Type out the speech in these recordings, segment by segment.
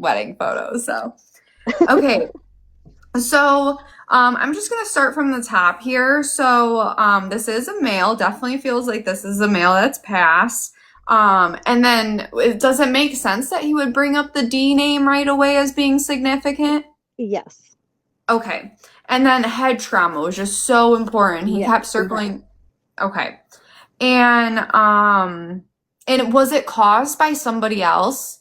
wedding photos. So, okay. So, I'm just gonna start from the top here. So, this is a male. Definitely feels like this is a male that's passed. And then does it make sense that he would bring up the D name right away as being significant? Yes. Okay. And then head trauma was just so important. He kept Yes. circling. Okay. And was it caused by somebody else?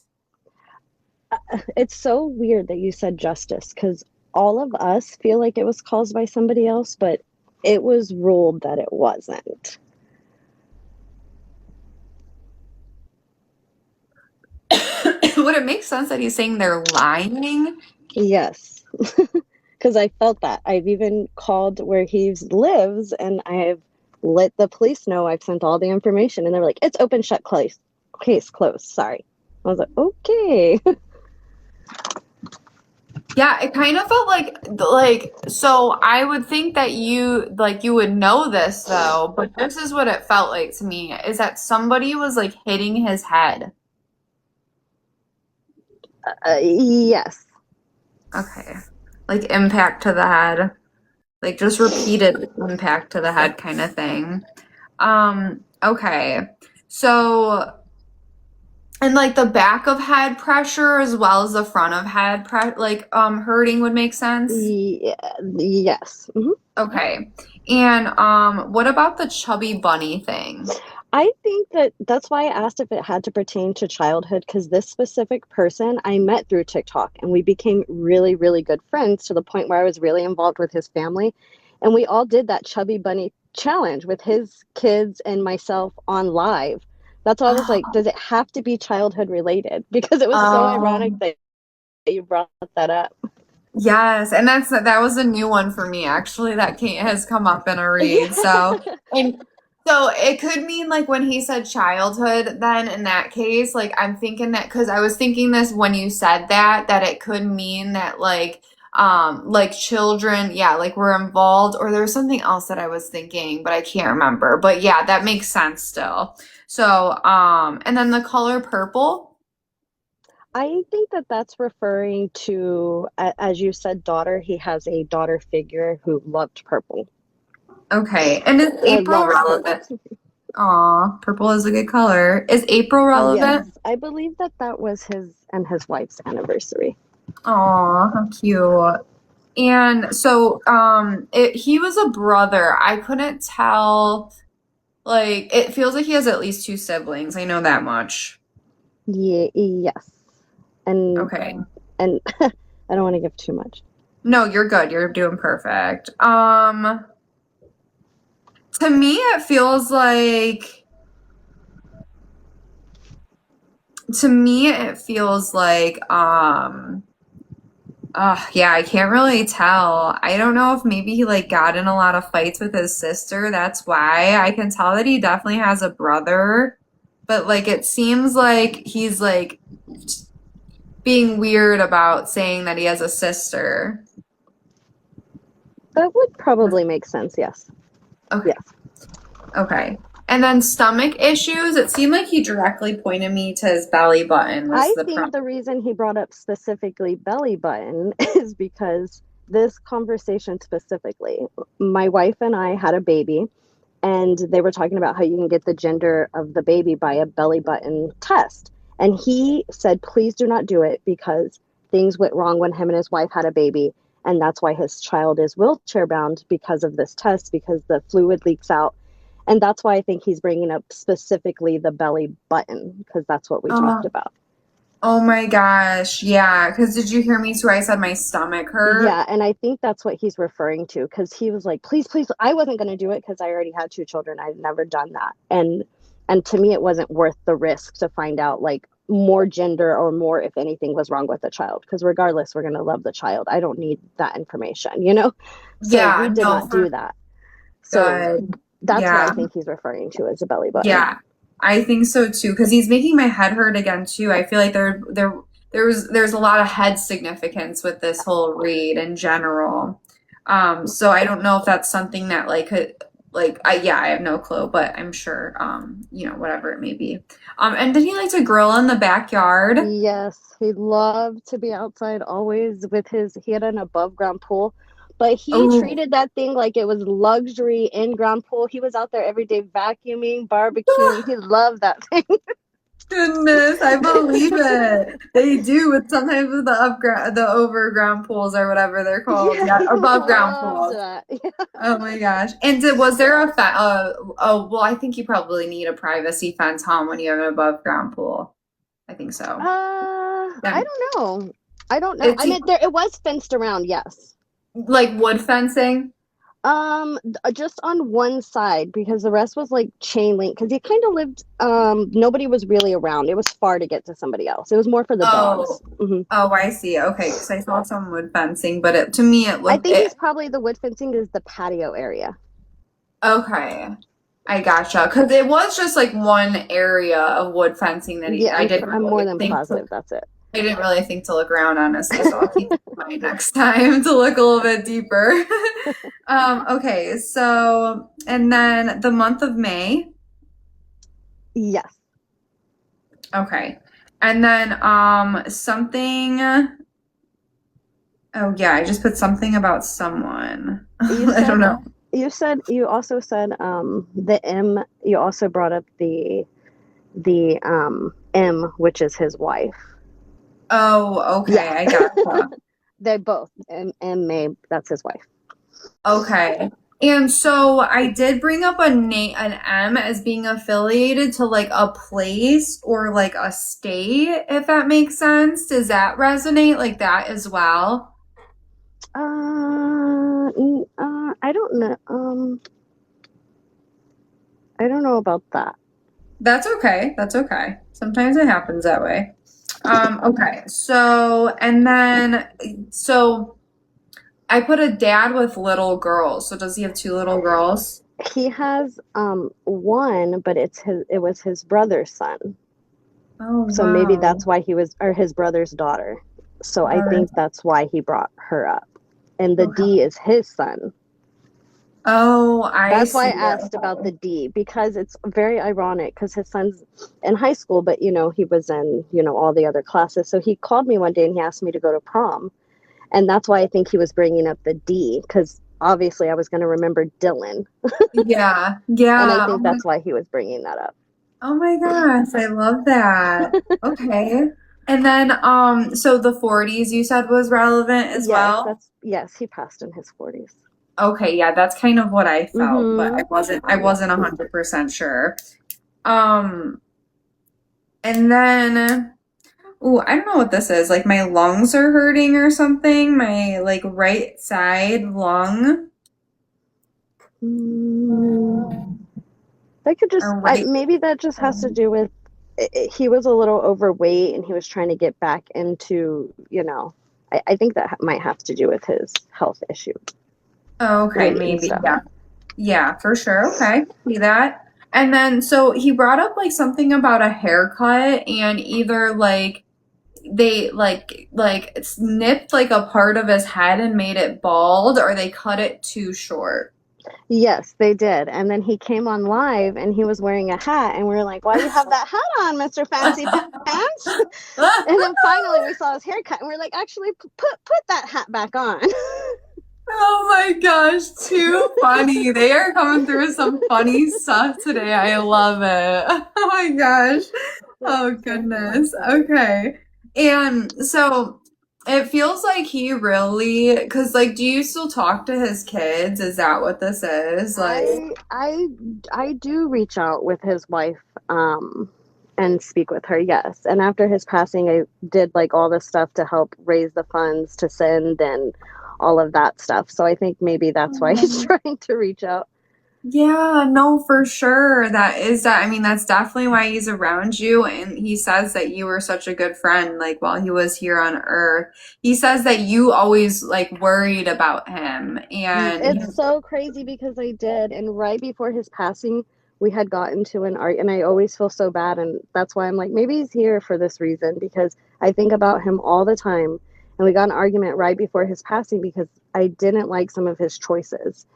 It's so weird that you said justice because all of us feel like it was caused by somebody else, but it was ruled that it wasn't. Would it make sense that he's saying they're lying? Yes. Because I felt that. I've even called where he lives and I've let the police know. I've sent all the information and they're like, it's open, shut, case closed. Sorry. I was like, okay. Yeah, it kind of felt like so I would think that you would know this though, but this is what it felt like to me is that somebody was like hitting his head. Yes. Okay. Like impact to the head. Like just repeated impact to the head kind of thing. Okay. So and like the back of head pressure as well as the front of head hurting would make sense. Yeah, yes. Mhm. Okay. And what about the chubby bunny thing? I think that that's why I asked if it had to pertain to childhood, because this specific person I met through TikTok and we became really, really good friends to the point where I was really involved with his family. And we all did that Chubby Bunny challenge with his kids and myself on live. That's why I was like, Oh, does it have to be childhood related? Because it was so ironic um, that you brought that up. yes, and that was a new one for me actually that has come up in a read. So, and so it could mean like when he said childhood, then in that case, like I'm thinking that because I was thinking this when you said that it could mean that like children, yeah, like were involved, or there was something else that I was thinking, but I can't remember. But yeah, that makes sense still. So, and then the color purple. I think that that's referring to, as you said, daughter. He has a daughter figure who loved purple. Okay, and is April Love purple. relevant? Aw, purple is a good color. Is April Yes, relevant? I believe that that was his and his wife's anniversary. Aw, how cute. And so, he was a brother. I couldn't tell, like, it feels like he has at least two siblings. I know that much. Yeah, yes, and Okay. and I don't want to give too much. No, you're good. You're doing perfect. To me, it feels like, yeah, I can't really tell. I don't know if maybe he like got in a lot of fights with his sister. That's why I can tell that he definitely has a brother, but like it seems like he's like being weird about saying that he has a sister. That would probably make sense. Yes, Okay, yes. okay. And then stomach issues, it seemed like he directly pointed me to his belly button was I the think the problem. reason he brought up specifically belly button is because this conversation specifically, my wife and I had a baby, and they were talking about how you can get the gender of the baby by a belly button test. And he said, please do not do it because things went wrong when him and his wife had a baby. And that's why his child is wheelchair bound because of this test, because the fluid leaks out. And that's why I think he's bringing up specifically the belly button, because that's what we talked Oh, about. oh my gosh. Yeah, because did you hear me too? I said my stomach hurt. Yeah, and I think that's what he's referring to because he was like, "Please, please." I wasn't going to do it because I already had two children. I'd never done that, and to me, it wasn't worth the risk to find out like more gender or more if anything was wrong with the child. Because regardless, we're going to love the child. I don't need that information, you know. So we Yeah, did no, not do for that. So good. that's what I Yeah. think he's referring to as a belly button. Yeah, I think so too. Because he's making my head hurt again too. I feel like there's a lot of head significance with this whole read in general. So I don't know if that's something that like Like, I have no clue, but I'm sure, whatever it may be. And did he like to grill in the backyard? Yes, he loved to be outside always with he had an above ground pool, but he Oh, treated that thing like it was luxury in ground pool. He was out there every day vacuuming, barbecuing. He loved that thing. goodness, I believe it. They do with sometimes with the overground pools or whatever they're called. Yeah, Yeah, he above ground loved pools. that. Oh my gosh. And was there oh, well, I think you probably need a privacy fence, huh, when you have an above ground pool. I think so. I Yeah. don't know. I don't know. It's I mean, it was fenced around, yes. like wood fencing. Just on one side because the rest was like chain link because he kind of lived. Nobody was really around. It was far to get to somebody else. It was more for the dogs. Oh, Hmm. oh, I see. Okay, because I saw some wood fencing, but to me it I looked think it. he's probably the wood fencing is the patio area. Okay, I gotcha. Because it was just like one area of wood fencing that Yeah, I didn't I'm more really than think to. positive that's it. I didn't really think to look around, honestly, so I'll keep in mind next time to look a little bit deeper. Okay, so and then the month of May. Yes, Okay, and then something. Oh yeah, I just put something about someone. you I said don't know. you also said the M. You also brought up the M, which is his wife. Oh, okay, Yeah, I gotcha. they both M May. That's his wife. Okay. And so I did bring up an M as being affiliated to like a place or like a state, if that makes sense. Does that resonate like that as well? I don't know. I don't know about that. That's okay. That's okay. Sometimes it happens that way. Okay. So I put a dad with little girls. So does he have two little girls? He has one, but it was his brother's son. Oh, So maybe wow. that's why he was or his brother's daughter. So I Oh, think that's why he brought her up. And the okay. D is his son. Oh, I That's why I see. asked about the D because it's very ironic because his son's in high school, but he was in, all the other classes. So he called me one day and he asked me to go to prom. And that's why I think he was bringing up the D because obviously I was going to remember Dylan. Yeah, And I yeah. think that's why he was bringing that up. Oh my gosh, I love that. Okay. And then so the 40s you said was relevant as well? Yes, he passed in his 40s. Okay, yeah, that's kind of what I felt, but Mm-hmm. I wasn't 100% sure. Um and then I don't know what this is. Like my lungs are hurting or something. My like right side lung Mm, that could just, or right. maybe that just has to do with he was a little overweight and he was trying to get back into, I think that might have to do with his health issue, Oh, okay, weight and maybe. stuff. Yeah. Yeah, for sure. Okay, see that. And then so he brought up like something about a haircut and either like they like snipped like a part of his head and made it bald or they cut it too short. Yes, they did. And then he came on live and he was wearing a hat and we were like, why do you have that hat on, Mr. Fancy Pants? And then finally we saw his haircut and we are like, actually put that hat back on. Oh my gosh, too funny. They are coming through with some funny stuff today. I love it. Oh my gosh. That's Oh so goodness. funny. Okay. And so it feels like he really, because like, do you still talk to his kids? Is that what this is? Like, I do reach out with his wife and speak with her, yes. And after his passing I did like all this stuff to help raise the funds to send and all of that stuff. So I think maybe that's why he's trying to reach out. yeah, no, for sure. That. I mean, that's definitely why he's around you. And he says that you were such a good friend, like while he was here on Earth. He says that you always like worried about him. It's so crazy because I did. And right before his passing, we had gotten to an art, and I always feel so bad. And that's why I'm like, maybe he's here for this reason because I think about him all the time. And we got an argument right before his passing because I didn't like some of his choices.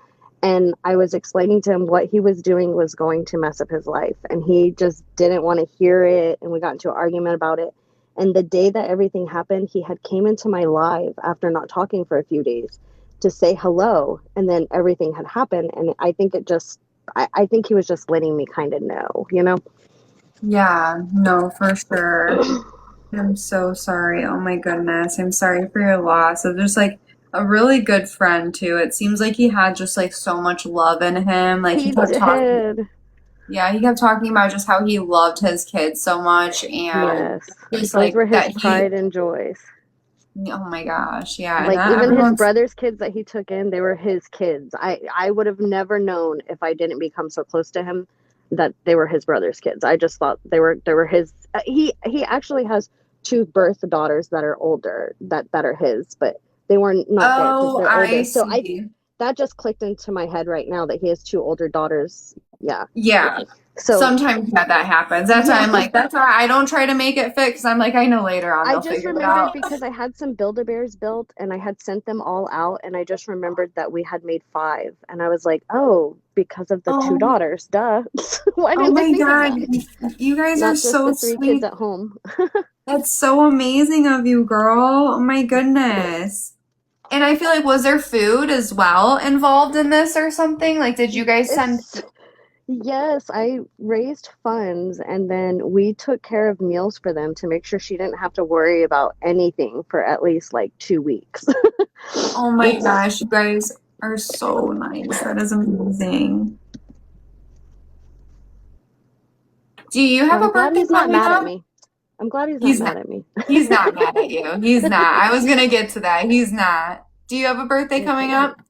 And I was explaining to him what he was doing was going to mess up his life. And he just didn't want to hear it. And we got into an argument about it. And the day that everything happened, he had came into my live after not talking for a few days to say hello. And then everything had happened. And I think I think he was just letting me kind of know, you know? Yeah, no, for sure. I'm so sorry. Oh my goodness. I'm sorry for your loss of just like a really good friend too. It seems like he had just like so much love in him. Like he He kept talking, did. yeah, he kept talking about just how he loved his kids so much and Yes. just Those like were his that he, pride and joys. oh my gosh, yeah, and Like that even his everyone's, brother's kids that he took in, they were his kids. I would have never known if I didn't become so close to him that they were his brother's kids. I just thought they were his. He actually has two birth daughters that are older that are his, but they were not there because oh, they're I older. So I see. that just clicked into my head right now that he has two older daughters. Yeah. Yeah. So Sometimes that happens. That's why yeah. I'm like, that's why I don't try to make it fit because I'm like, I know later on I they'll just figure it remembered out. because I had some Build-A-Bears built and I had sent them all out, and I just remembered that we had made five, and I was like, oh, because of the two Oh, daughters, duh. Why oh didn't I my think of God. that? You guys are Not just so the three kids sweet. at home. That's so amazing of you, girl. Oh my goodness. And I feel like, was there food as well involved in this or something? Like, did you guys send? It's Yes, I raised funds and then we took care of meals for them to make sure she didn't have to worry about anything for at least like 2 weeks. Oh my It's gosh, you guys are so nice. That is amazing. Do you Well, have I'm a glad birthday he's not coming mad at up? me. I'm glad he's not He's mad not. at me. He's not mad at you. He's not. I was gonna get to that. He's not. Do you have a birthday coming Okay. up?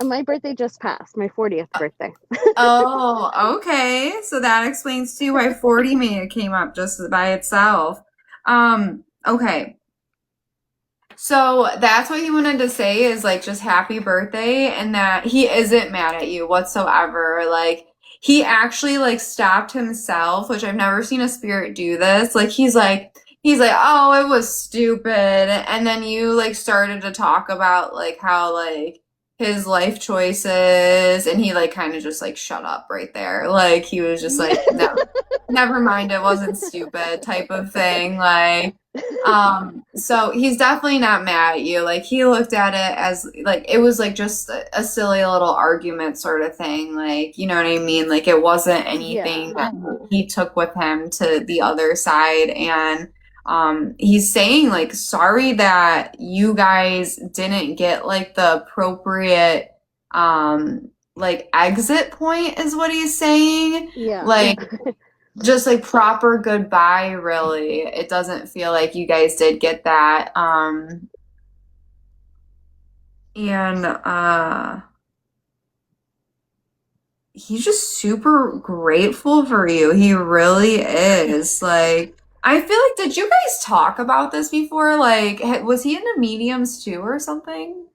And my birthday just passed, my 40th birthday. Oh, okay. So that explains too why 40 May came up just by itself. Okay. So that's what he wanted to say is like just happy birthday and that he isn't mad at you whatsoever. Like he actually like stopped himself, which I've never seen a spirit do this. Like he's like, "Oh, it was stupid." And then you like started to talk about like how like his life choices and he like kind of just like shut up right there. Like he was just Yeah. like, "No, never mind, it wasn't stupid," type of thing. Like so he's definitely not mad at you. Like he looked at it as like it was like just a silly little argument sort of thing. Like, you know what I mean? Like it wasn't anything Yeah. that he took with him to the other side. And he's saying like sorry that you guys didn't get like the appropriate like exit point is what he's saying. Yeah. Like just like proper goodbye, really. It doesn't feel like you guys did get that. And he's just super grateful for you. He really is. Like, I feel like, did you guys talk about this before? Like, was he into mediums too or something?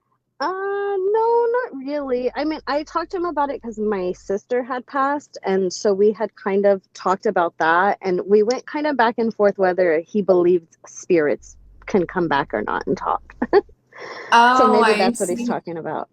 No, not really. I mean, I talked to him about it because my sister had passed, and so we had kind of talked about that, and we went kind of back and forth whether he believed spirits can come back or not and talk. So Oh, maybe I that's what he's see. talking about.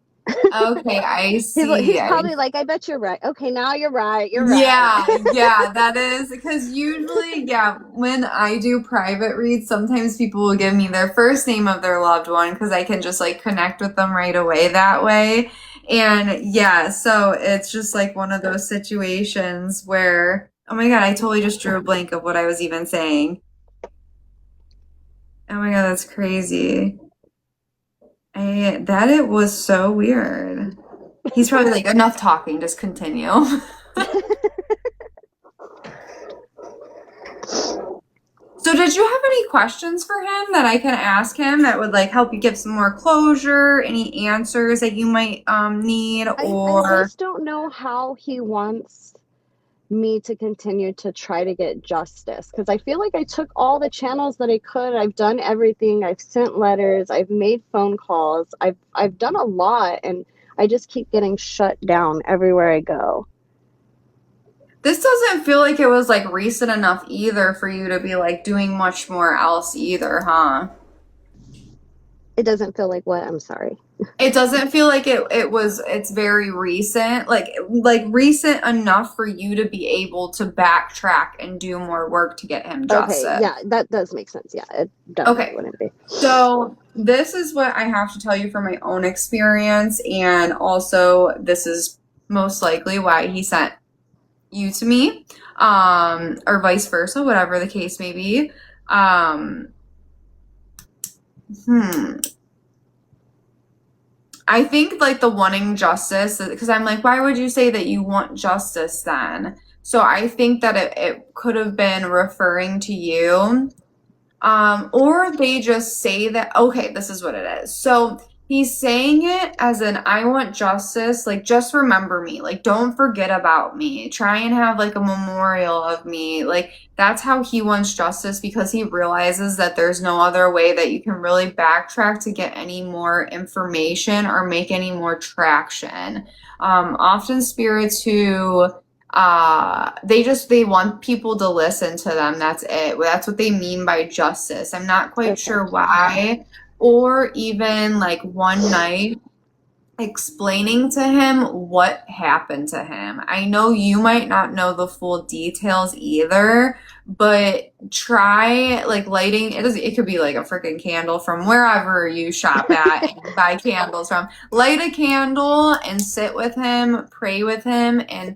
Okay, I see. He's probably like, I bet you're right. Okay, now you're right. You're right. Yeah, yeah, that is because usually, yeah, when I do private reads, sometimes people will give me their first name of their loved one because I can just like connect with them right away that way. And yeah, so it's just like one of those situations where, oh my God, I totally just drew a blank of what I was even saying. Oh my God, that's crazy. That it was so weird. He's probably like, enough talking, just continue. So did you have any questions for him that I can ask him that would like help you give some more closure, any answers that you might need I or just don't know how he wants me to continue to try to get justice because I feel like I took all the channels that I could. I've done everything. I've sent letters. I've made phone calls. I've done a lot, and I just keep getting shut down everywhere I go. this doesn't feel like it was like recent enough either for you to be like doing much more else either, huh? It doesn't feel like what? I'm sorry. It doesn't feel like it's very recent, like recent enough for you to be able to backtrack and do more work to get him Okay, justice. yeah, that does make sense. Yeah, it definitely Okay. wouldn't be. So this is what I have to tell you from my own experience, and also this is most likely why he sent you to me, or vice versa, whatever the case may be. Um, hmm. I think like the wanting justice, because I'm like, why would you say that you want justice then? So I think that it could have been referring to you. Or they just say that, okay, this is what it is. So he's saying it as an, I want justice, like, just remember me, like, don't forget about me. Try and have like a memorial of me. Like, that's how he wants justice because he realizes that there's no other way that you can really backtrack to get any more information or make any more traction. Often spirits who they want people to listen to them. That's it. That's what they mean by justice. I'm not quite Okay. sure why. Or even like one night explaining to him what happened to him. I know you might not know the full details either, but try like lighting it could be like a freaking candle from wherever you shop at and buy candles from. Light a candle and sit with him, pray with him, and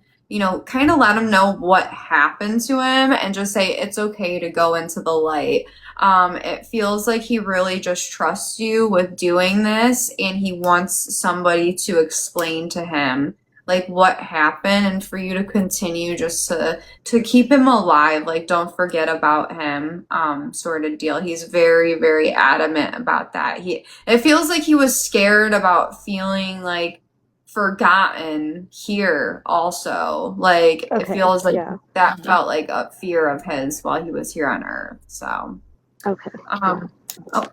kind of let him know what happened to him and just say it's okay to go into the light. It feels like he really just trusts you with doing this and he wants somebody to explain to him like what happened and for you to continue just to keep him alive, like don't forget about him, sort of deal. He's very, very adamant about that. It feels like he was scared about feeling like forgotten here also. Like it Okay. feels like Yeah. that felt like a fear of his while he was here on Earth. So Okay. Yeah. um, oh,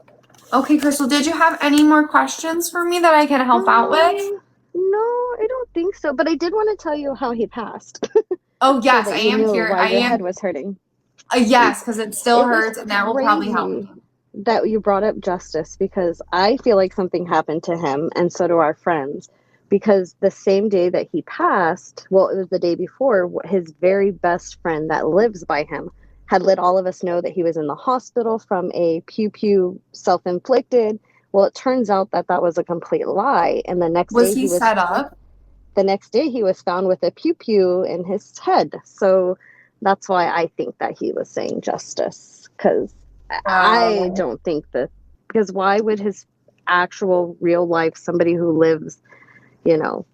okay, Crystal, did you have any more questions for me that I can help out with? No, I don't think so. But I did want to tell you how he passed, Oh, so yes, that I you am knew here. why I your head am. was hurting. Yes, because it still It was hurts, and that will probably help crazy me. that you brought up justice because I feel like something happened to him, and so do our friends. Because the same day that he passed, well, it was the day before, his very best friend that lives by him had let all of us know that he was in the hospital from a pew pew self inflicted. Well, it turns out that that was a complete lie. And Was he set up? the next day he was found with a pew pew in his head. So that's why I think that he was saying justice, because I Wow. don't think that, because why would his actual real life somebody who lives,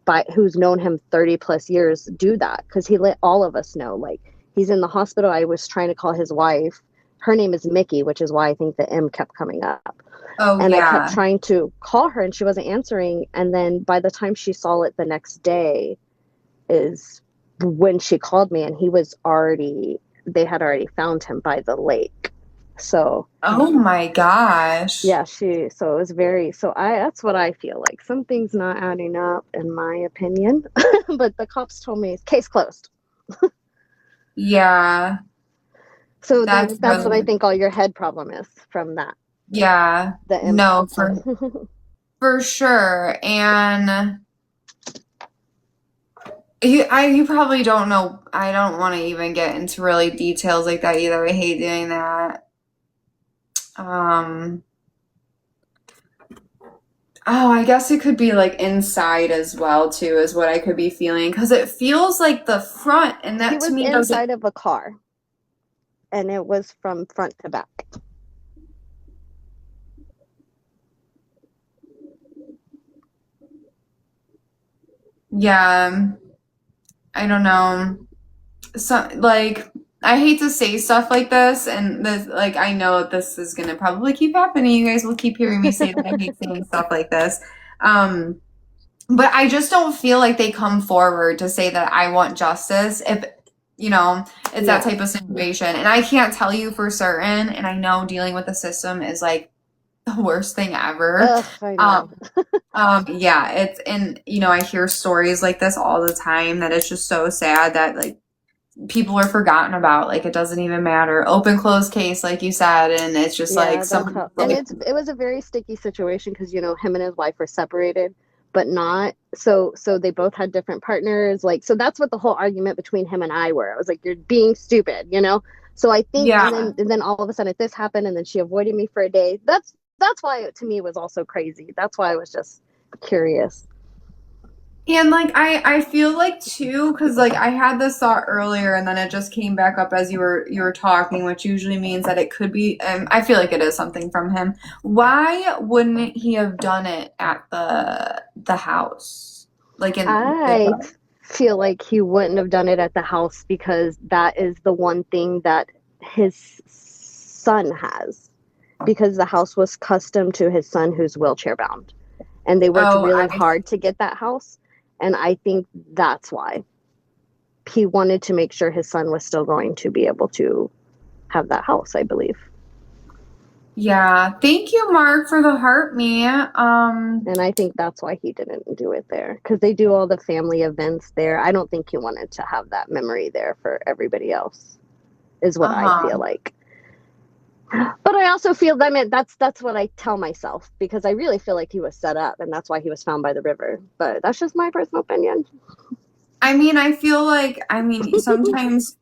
by who's known him 30 plus years do that? Because he let all of us know, like, he's in the hospital. I was trying to call his wife. Her name is Mickey, which is why I think the M kept coming up. Oh, And I kept yeah. trying to call her and she wasn't answering. And then by the time she saw it the next day is when she called me, and they had already found him by the lake. So Oh my gosh. yeah, so it was that's what I feel like. Something's not adding up in my opinion. But the cops told me case closed. Yeah, So that's that's what I really, think all your head problem is from that, yeah. the No, impact. for sure. And you probably don't know. I don't want to even get into really details like that either. I hate doing that. Um, oh, I guess it could be like inside as well too, is what I could be feeling because it feels like the front, and He that to was me doesn't. inside of a car and it was from front to back. Yeah, I don't know. So like I hate to say stuff like this, and this like I know this is gonna probably keep happening. You guys will keep hearing me say that I hate saying stuff like this. Um, but I just don't feel like they come forward to say that I want justice if it's that Yeah. type of situation. And I can't tell you for certain, and I know dealing with the system is like the worst thing ever. Ugh, I know. Um, yeah, it's and I hear stories like this all the time that it's just so sad that like people are forgotten about. Like it doesn't even matter. Open close case, like you said, and it's just like Yeah, that's someone how, and like it was a very sticky situation because him and his wife were separated, but not so they both had different partners. Like so that's what the whole argument between him and I were. I was like, you're being stupid. So I think, yeah. and then all of a sudden this happened, and then she avoided me for a day. That's why it, to me, was also crazy. That's why I was just curious. And like I feel like too, because like I had this thought earlier and then it just came back up as you were talking, which usually means that it could be I feel like it is something from him. Why wouldn't he have done it at the house? Like in I feel like he wouldn't have done it at the house because that is the one thing that his son has. Because the house was custom to his son who's wheelchair bound. And they worked oh really I hard to get that house. And I think that's why he wanted to make sure his son was still going to be able to have that house, I believe. yeah. Thank you, Mark, for the heart me. And I think that's why he didn't do it there because they do all the family events there. I don't think he wanted to have that memory there for everybody else, is what I feel Uh-huh. like. But I also feel that, I mean, that's what I tell myself because I really feel like he was set up and that's why he was found by the river. But that's just my personal opinion. I mean, I feel like, I mean, sometimes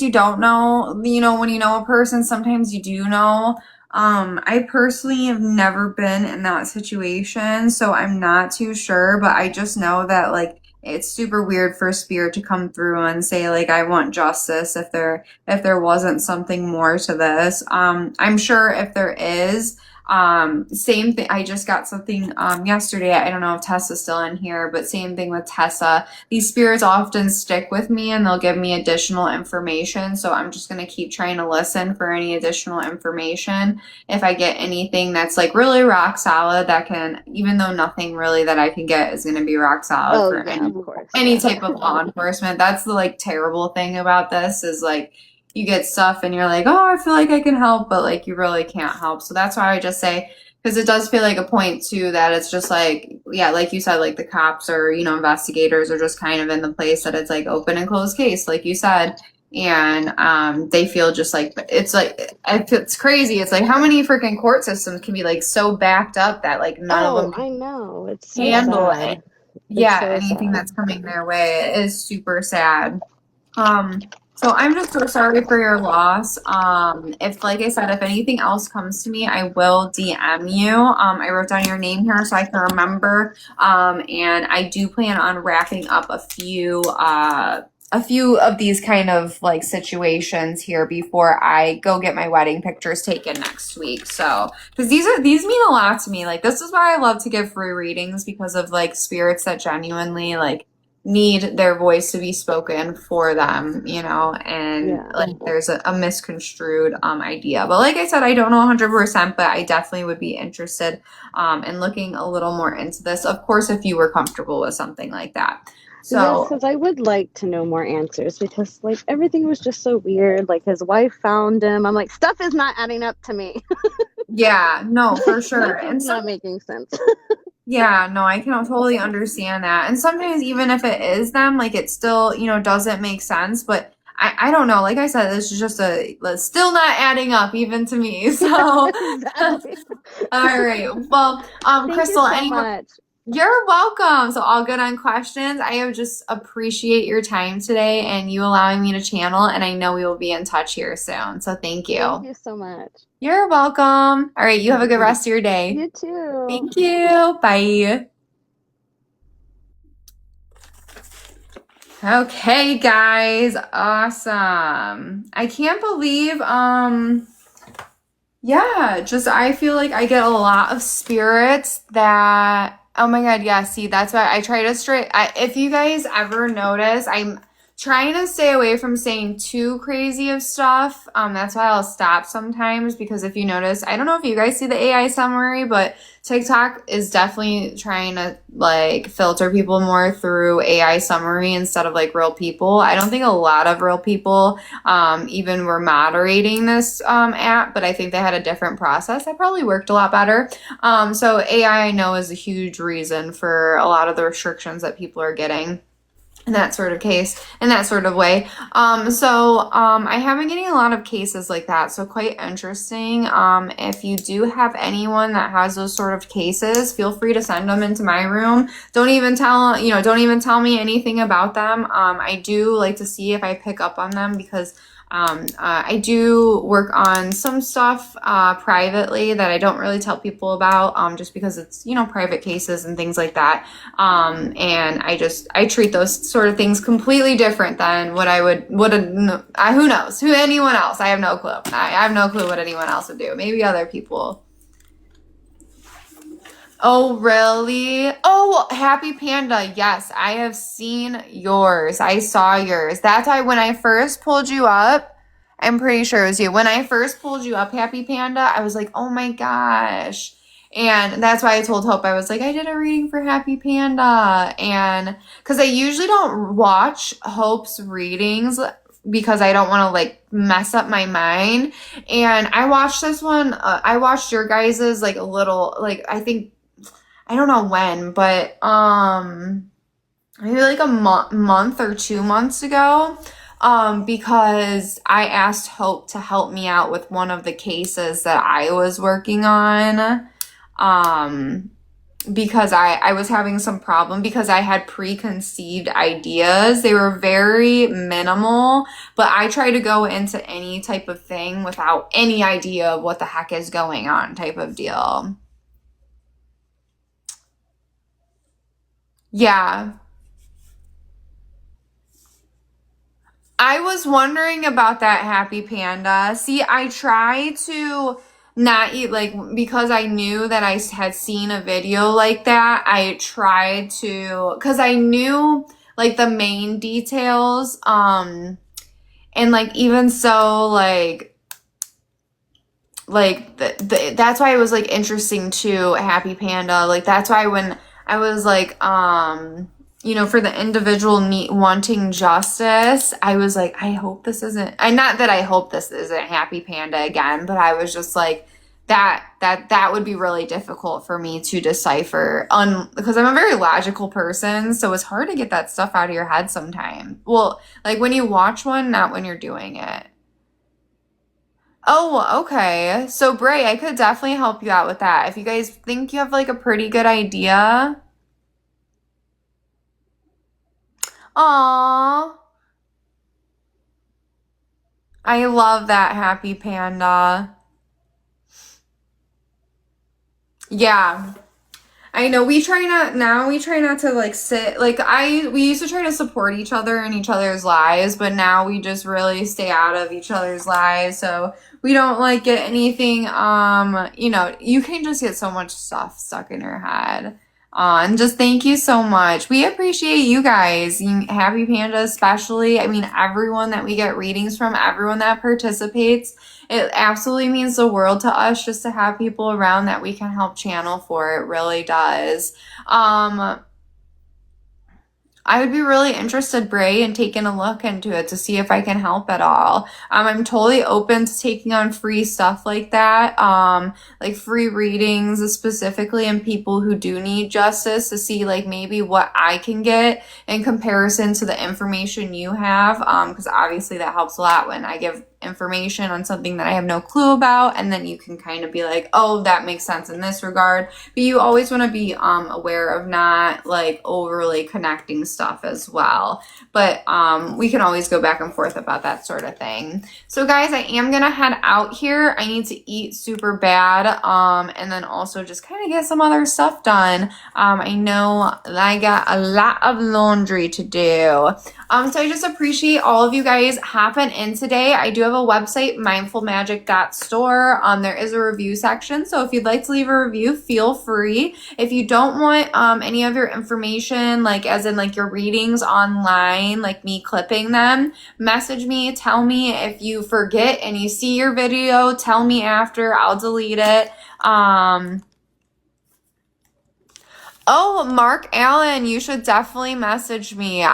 you don't know, when you know a person, sometimes you do know. I personally have never been in that situation, so I'm not too sure, but I just know that like it's super weird for a spirit to come through and say like I want justice if there wasn't something more to this. I'm sure if there is, same thing. I just got something yesterday. I don't know if Tessa's still in here, but same thing with Tessa. These spirits often stick with me and they'll give me additional information. So I'm just going to keep trying to listen for any additional information. If I get anything that's like really rock solid, that can, even though nothing really that I can get is going to be rock solid Oh, for yeah, of course. any Yeah. type of law enforcement. That's the like terrible thing about this is like you get stuff and you're like, oh, I feel like I can help, but like you really can't help. So that's why I just say, because it does feel like a point too that it's just like, yeah, like you said, like the cops or, investigators are just kind of in the place that it's like open and closed case, like you said. And they feel just like it's crazy. It's like how many freaking court systems can be like so backed up that like none of Oh, them can I know. It's so handle it. sad. It's Yeah, so anything sad. that's coming their way is super sad. Um, so I'm just so sorry for your loss. If, like I said, if anything else comes to me, I will DM you. I wrote down your name here so I can remember. And I do plan on wrapping up a few of these kind of like situations here before I go get my wedding pictures taken next week. So, because these mean a lot to me. Like this is why I love to give free readings because of like spirits that genuinely like need their voice to be spoken for them, and Yeah. like there's a misconstrued idea. But like I said, I don't know 100%, but I definitely would be interested in looking a little more into this. Of course, if you were comfortable with something like that. Yes, So because I would like to know more answers because, like, everything was just so weird. Like, his wife found him. I'm like, stuff is not adding up to me. yeah, no, for sure. Stuff is And not making sense. yeah, no, I can totally understand that. And sometimes even if it is them, like it still, doesn't make sense. But I don't know. Like I said, this is just it's still not adding up even to me. So, all Exactly. right. Well, Thank you Crystal, so anyway, much. you're welcome. So all good on questions. I have just appreciate your time today and you allowing me to channel. And I know we will be in touch here soon. So thank Thank you. you so much. You're welcome. All right. You have a good rest of your day. You too. Thank you. Bye. Okay, guys. Awesome. I can't believe yeah, just I feel like I get a lot of spirits that oh my God, yeah, see, that's why I try to if you guys ever notice, I'm trying to stay away from saying too crazy of stuff. That's why I'll stop sometimes because if you notice, I don't know if you guys see the AI summary, but TikTok is definitely trying to like filter people more through AI summary instead of like real people. I don't think a lot of real people even were moderating this app, but I think they had a different process that probably worked a lot better. So AI I know is a huge reason for a lot of the restrictions that people are getting. in that sort of case, in that sort of way. I have been getting a lot of cases like that, so quite interesting. If you do have anyone that has those sort of cases, feel free to send them into my room. Don't even tell me anything about them. I do like to see if I pick up on them because I do work on some stuff privately that I don't really tell people about, just because it's, private cases and things like that. And I treat those sort of things completely different than what I would, who knows, anyone else. I have no clue. I have no clue what anyone else would do. Maybe other people. Oh, really? Oh, Happy Panda. Yes, I have seen yours. I saw yours. That's why when I first pulled you up, I'm pretty sure it was you. When I first pulled you up, Happy Panda, I was like, oh my gosh. And that's why I told Hope, I was like, I did a reading for Happy Panda. And because I usually don't watch Hope's readings because I don't want to like mess up my mind. And I watched this one. I watched your guys's like a little, like, I don't know when, but maybe like a month or 2 months ago, because I asked Hope to help me out with one of the cases that I was working on, because I was having some problem because I had preconceived ideas. They were very minimal, but I try to go into any type of thing without any idea of what the heck is going on type of deal. Yeah. I was wondering about that, Happy Panda. See, I try to not eat, like, because I knew that I had seen a video like that. I tried to, because I knew like the main details. And like even so, that's why it was like interesting too, Happy Panda. Like that's why when I was like, for the individual wanting justice, I was like, I hope this isn't, not that I hope this isn't Happy Panda again, but I was just like, that would be really difficult for me to decipher because I'm a very logical person, so it's hard to get that stuff out of your head sometimes. Well, like when you watch one, not when you're doing it. Oh, okay. So Bray, I could definitely help you out with that. If you guys think you have like a pretty good idea. Aw, I love that, Happy Panda. Yeah. I know we try not to like sit like we used to try to support each other in each other's lives, but now we just really stay out of each other's lives. So we don't like get anything, you can just get so much stuff stuck in your head. And just thank you so much. We appreciate you guys, Happy Panda especially. I mean, everyone that we get readings from, everyone that participates. It absolutely means the world to us just to have people around that we can help channel for. It really does. I would be really interested, Bray, in taking a look into it to see if I can help at all. I'm totally open to taking on free stuff like that, like free readings specifically, and people who do need justice to see like maybe what I can get in comparison to the information you have, because obviously that helps a lot when I give information on something that I have no clue about, and then you can kind of be like, oh, that makes sense in this regard. But you always want to be aware of not like overly connecting stuff as well. But we can always go back and forth about that sort of thing. So guys, I am gonna head out here. I need to eat super bad, and then also just kind of get some other stuff done. I know I got a lot of laundry to do. So I just appreciate all of you guys hopping in today. I do have a website, mindfulmagic.store. There is a review section, so if you'd like to leave a review, feel free. If you don't want any of your information, like as in like your readings online, like me clipping them, message me, tell me. If you forget and you see your video, tell me after, I'll delete it. Oh, Mark Allen, you should definitely message me.